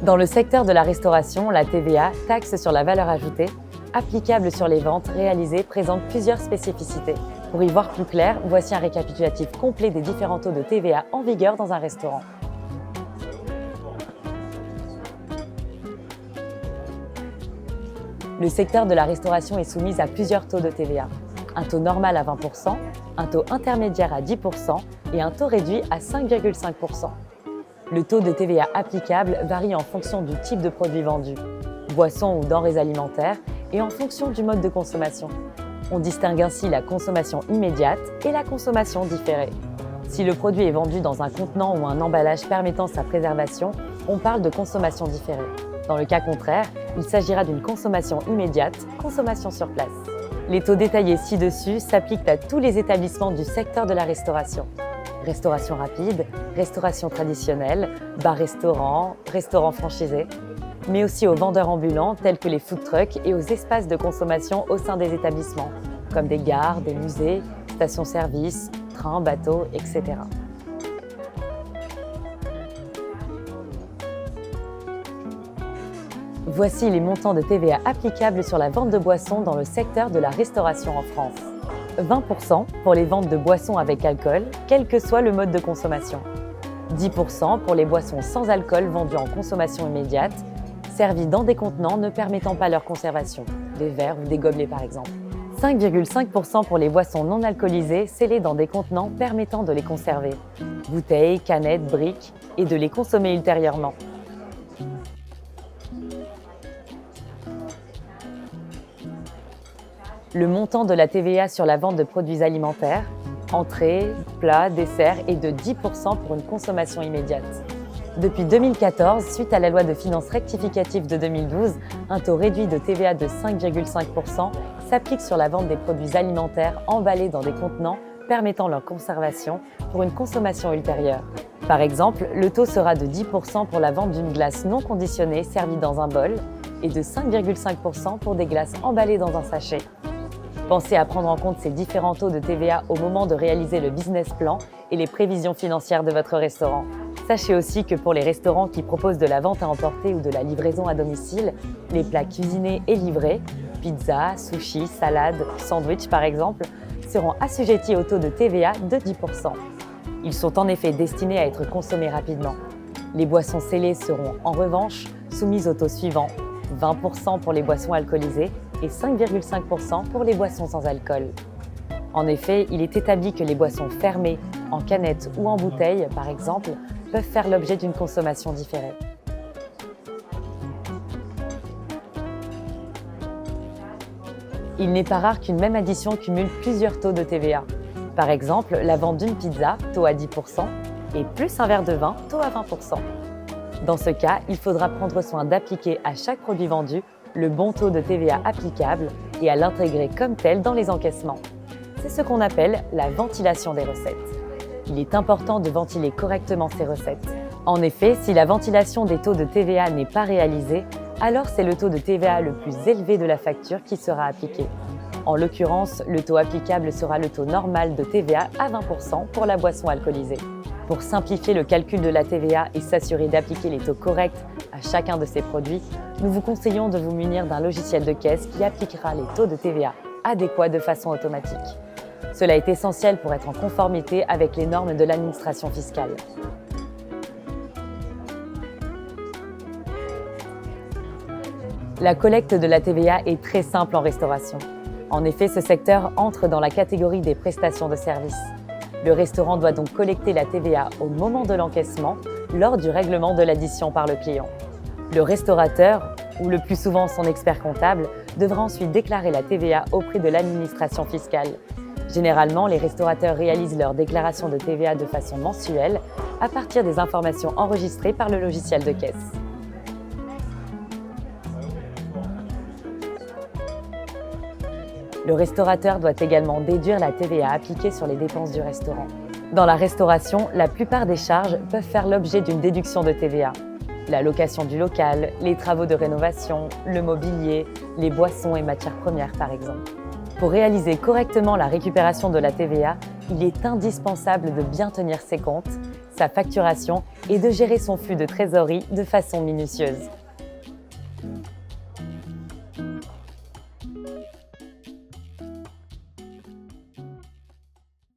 Dans le secteur de la restauration, la TVA, taxe sur la valeur ajoutée, applicable sur les ventes réalisées, présente plusieurs spécificités. Pour y voir plus clair, voici un récapitulatif complet des différents taux de TVA en vigueur dans un restaurant. Le secteur de la restauration est soumis à plusieurs taux de TVA. Un taux normal à 20%, un taux intermédiaire à 10% et un taux réduit à 5,5%. Le taux de TVA applicable varie en fonction du type de produit vendu, boissons ou denrées alimentaires, et en fonction du mode de consommation. On distingue ainsi la consommation immédiate et la consommation différée. Si le produit est vendu dans un contenant ou un emballage permettant sa préservation, on parle de consommation différée. Dans le cas contraire, il s'agira d'une consommation immédiate, consommation sur place. Les taux détaillés ci-dessus s'appliquent à tous les établissements du secteur de la restauration. Restauration rapide, restauration traditionnelle, bar-restaurant, restaurant franchisé, mais aussi aux vendeurs ambulants tels que les food trucks et aux espaces de consommation au sein des établissements, comme des gares, des musées, stations-service, trains, bateaux, etc. Voici les montants de TVA applicables sur la vente de boissons dans le secteur de la restauration en France. 20% pour les ventes de boissons avec alcool, quel que soit le mode de consommation. 10% pour les boissons sans alcool vendues en consommation immédiate, servies dans des contenants ne permettant pas leur conservation, des verres ou des gobelets par exemple. 5,5% pour les boissons non alcoolisées scellées dans des contenants permettant de les conserver, bouteilles, canettes, briques, et de les consommer ultérieurement. Le montant de la TVA sur la vente de produits alimentaires, entrées, plats, desserts est de 10% pour une consommation immédiate. Depuis 2014, suite à la loi de finances rectificative de 2012, un taux réduit de TVA de 5,5% s'applique sur la vente des produits alimentaires emballés dans des contenants permettant leur conservation pour une consommation ultérieure. Par exemple, le taux sera de 10% pour la vente d'une glace non conditionnée servie dans un bol et de 5,5% pour des glaces emballées dans un sachet. Pensez à prendre en compte ces différents taux de TVA au moment de réaliser le business plan et les prévisions financières de votre restaurant. Sachez aussi que pour les restaurants qui proposent de la vente à emporter ou de la livraison à domicile, les plats cuisinés et livrés, pizza, sushi, salade, sandwich par exemple, seront assujettis au taux de TVA de 10%. Ils sont en effet destinés à être consommés rapidement. Les boissons scellées seront en revanche soumises au taux suivant, 20% pour les boissons alcoolisées et 5,5% pour les boissons sans alcool. En effet, il est établi que les boissons fermées, en canette ou en bouteille par exemple, peuvent faire l'objet d'une consommation différée. Il n'est pas rare qu'une même addition cumule plusieurs taux de TVA. Par exemple, la vente d'une pizza, taux à 10%, et plus un verre de vin, taux à 20%. Dans ce cas, il faudra prendre soin d'appliquer à chaque produit vendu le bon taux de TVA applicable et à l'intégrer comme tel dans les encaissements. C'est ce qu'on appelle la ventilation des recettes. Il est important de ventiler correctement ces recettes. En effet, si la ventilation des taux de TVA n'est pas réalisée, alors c'est le taux de TVA le plus élevé de la facture qui sera appliqué. En l'occurrence, le taux applicable sera le taux normal de TVA à 20% pour la boisson alcoolisée. Pour simplifier le calcul de la TVA et s'assurer d'appliquer les taux corrects à chacun de ces produits, nous vous conseillons de vous munir d'un logiciel de caisse qui appliquera les taux de TVA adéquats de façon automatique. Cela est essentiel pour être en conformité avec les normes de l'administration fiscale. La collecte de la TVA est très simple en restauration. En effet, ce secteur entre dans la catégorie des prestations de services. Le restaurant doit donc collecter la TVA au moment de l'encaissement, lors du règlement de l'addition par le client. Le restaurateur, ou le plus souvent son expert comptable, devra ensuite déclarer la TVA auprès de l'administration fiscale. Généralement, les restaurateurs réalisent leur déclaration de TVA de façon mensuelle à partir des informations enregistrées par le logiciel de caisse. Le restaurateur doit également déduire la TVA appliquée sur les dépenses du restaurant. Dans la restauration, la plupart des charges peuvent faire l'objet d'une déduction de TVA. La location du local, les travaux de rénovation, le mobilier, les boissons et matières premières par exemple. Pour réaliser correctement la récupération de la TVA, il est indispensable de bien tenir ses comptes, sa facturation et de gérer son flux de trésorerie de façon minutieuse.